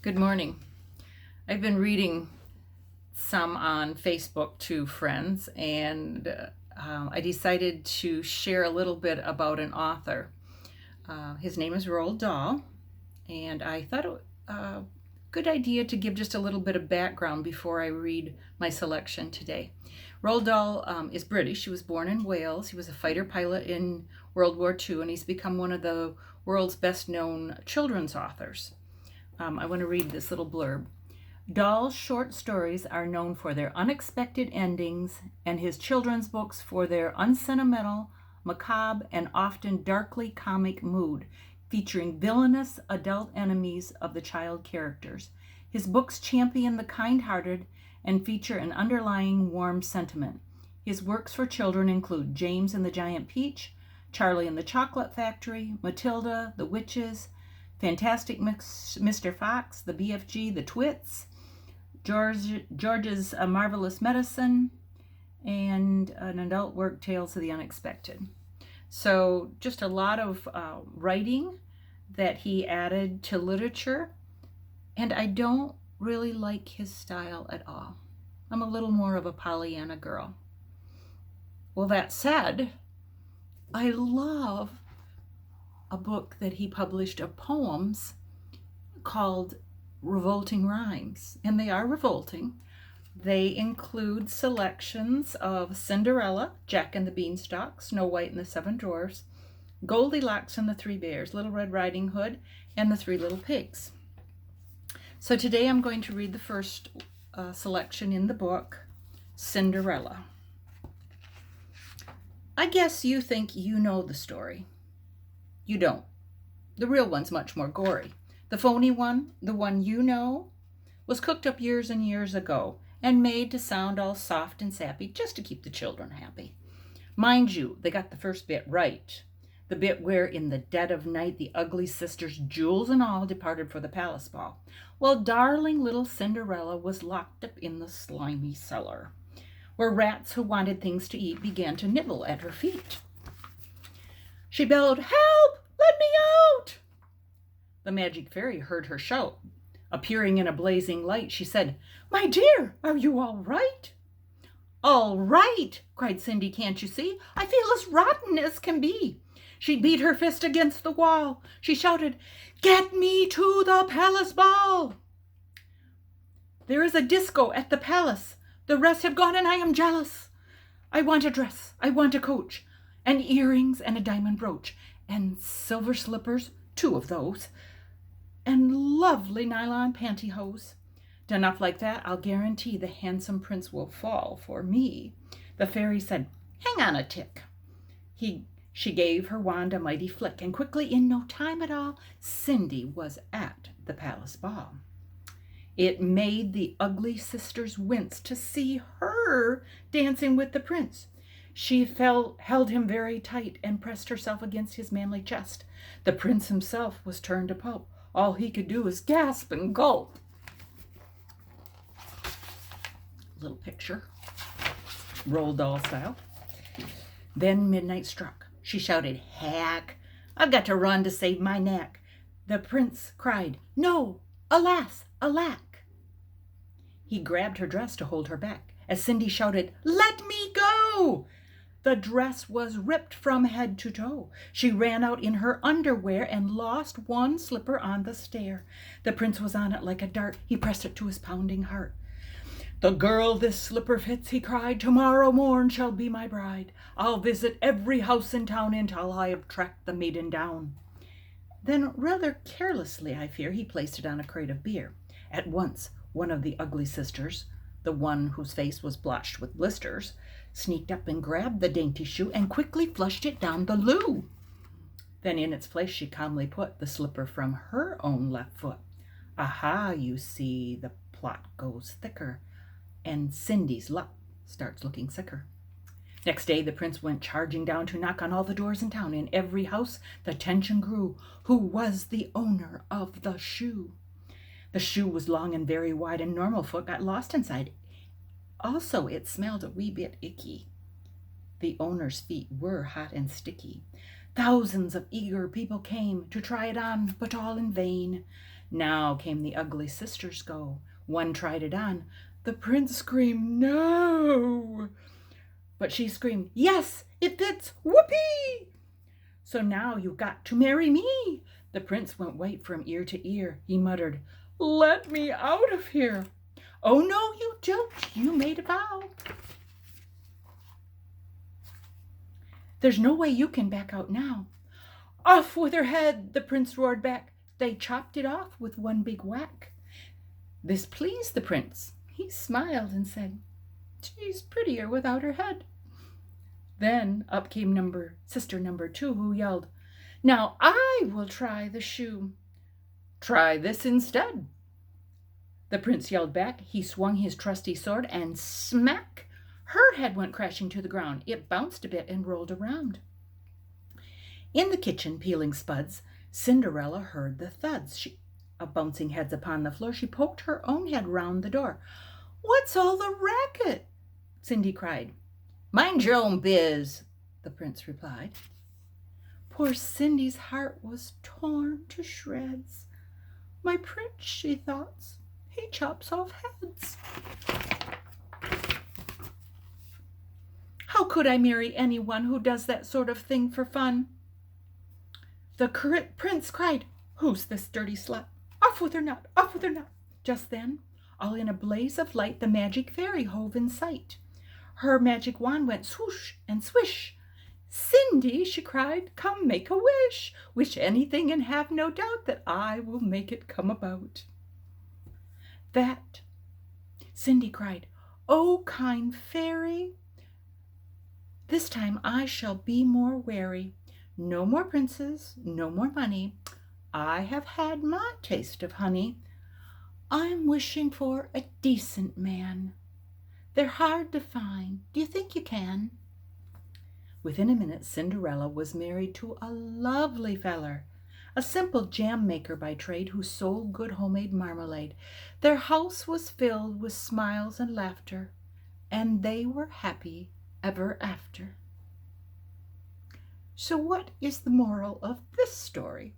Good morning. I've been reading some on Facebook to friends, and I decided to share a little bit about an author. His name is Roald Dahl, and I thought it a good idea to give just a little bit of background before I read my selection today. Roald Dahl is British. He was born in Wales. He was a fighter pilot in World War II, and he's become one of the world's best-known children's authors. I want to read this little blurb. Dahl's short stories are known for their unexpected endings, and his children's books for their unsentimental, macabre, and often darkly comic mood, featuring villainous adult enemies of the child characters. His books champion the kind-hearted and feature an underlying warm sentiment. His works for children include James and the Giant Peach, Charlie and the Chocolate Factory, Matilda, The Witches, Fantastic Mr. Fox, The BFG, The Twits, George's Marvelous Medicine, and an adult work, Tales of the Unexpected. So just a lot of writing that he added to literature, and I don't really like his style at all. I'm a little more of a Pollyanna girl. Well, that said, I love a book that he published of poems called Revolting Rhymes, and they are revolting. They include selections of Cinderella, Jack and the Beanstalk, Snow White and the Seven Dwarfs, Goldilocks and the Three Bears, Little Red Riding Hood, and the Three Little Pigs. So today I'm going to read the first selection in the book, Cinderella. I guess you think you know the story. You don't. The real one's much more gory. The phony one, the one you know, was cooked up years and years ago and made to sound all soft and sappy just to keep the children happy. Mind you, they got the first bit right. The bit where in the dead of night the ugly sisters, jewels and all, departed for the palace ball, while darling little Cinderella was locked up in the slimy cellar, where rats who wanted things to eat began to nibble at her feet. She bellowed, "Help! Let me out!" The magic fairy heard her shout. Appearing in a blazing light, she said, "My dear, are you all right?" "All right," cried Cindy, "can't you see? I feel as rotten as can be." She beat her fist against the wall. She shouted, "Get me to the palace ball!" "There is a disco at the palace. The rest have gone and I am jealous. I want a dress, I want a coach, and earrings and a diamond brooch, and silver slippers, 2 of those, and lovely nylon pantyhose. Enough like that, I'll guarantee the handsome prince will fall for me." The fairy said, "Hang on a tick." She gave her wand a mighty flick, and quickly, in no time at all, Cindy was at the palace ball. It made the ugly sisters wince to see her dancing with the prince. She held him very tight and pressed herself against his manly chest. The prince himself was turned to pulp. All he could do was gasp and gulp. Little picture, Roald Dahl style. Then midnight struck. She shouted, "Hack! I've got to run to save my neck." The prince cried, "No, alas, alack!" He grabbed her dress to hold her back, as Cindy shouted, "Let me go!" The dress was ripped from head to toe. She ran out in her underwear and lost one slipper on the stair. The prince was on it like a dart. He pressed it to his pounding heart. "The girl this slipper fits," he cried, "tomorrow morn shall be my bride. I'll visit every house in town until I have tracked the maiden down." Then, rather carelessly, I fear, he placed it on a crate of beer. At once, one of the ugly sisters, the one whose face was blotched with blisters, sneaked up and grabbed the dainty shoe and quickly flushed it down the loo. Then in its place she calmly put the slipper from her own left foot. Aha, you see, the plot goes thicker, and Cindy's luck starts looking sicker. Next day the prince went charging down to knock on all the doors in town. In every house the tension grew. Who was the owner of the shoe? The shoe was long and very wide, and normal foot got lost inside. Also, it smelled a wee bit icky. The owner's feet were hot and sticky. Thousands of eager people came to try it on, but all in vain. Now came the ugly sisters go. One tried it on. The prince screamed, "No!" But she screamed, "Yes, it fits! Whoopee!" "So now you've got to marry me." The prince went white from ear to ear. He muttered, "Let me out of here." "Oh, no, you don't. You made a vow." "There's no way you can back out now." "Off with her head," the prince roared back. They chopped it off with one big whack. This pleased the prince. He smiled and said, "She's prettier without her head." Then up came sister number 2, who yelled, "Now I will try the shoe." "Try this instead." The prince yelled back. He swung his trusty sword, and smack! Her head went crashing to the ground. It bounced a bit and rolled around. In the kitchen, peeling spuds, Cinderella heard the thuds of bouncing heads upon the floor. She poked her own head round the door. "What's all the racket?" Cindy cried. "Mind your own biz," the prince replied. Poor Cindy's heart was torn to shreds. "My prince," she thought, "he chops off heads. How could I marry anyone who does that sort of thing for fun?" The prince cried, "Who's this dirty slut? Off with her nut, off with her nut." Just then, all in a blaze of light, the magic fairy hove in sight. Her magic wand went swoosh and swish. "Cindy," she cried, "come make a wish. Wish anything and have no doubt that I will make it come about." Cindy cried, "Oh, kind fairy, this time I shall be more wary. No more princes, no more money. I have had my taste of honey. I'm wishing for a decent man. They're hard to find. Do you think you can?" Within a minute, Cinderella was married to a lovely feller, a simple jam maker by trade, who sold good homemade marmalade. Their house was filled with smiles and laughter, and they were happy ever after. So what is the moral of this story?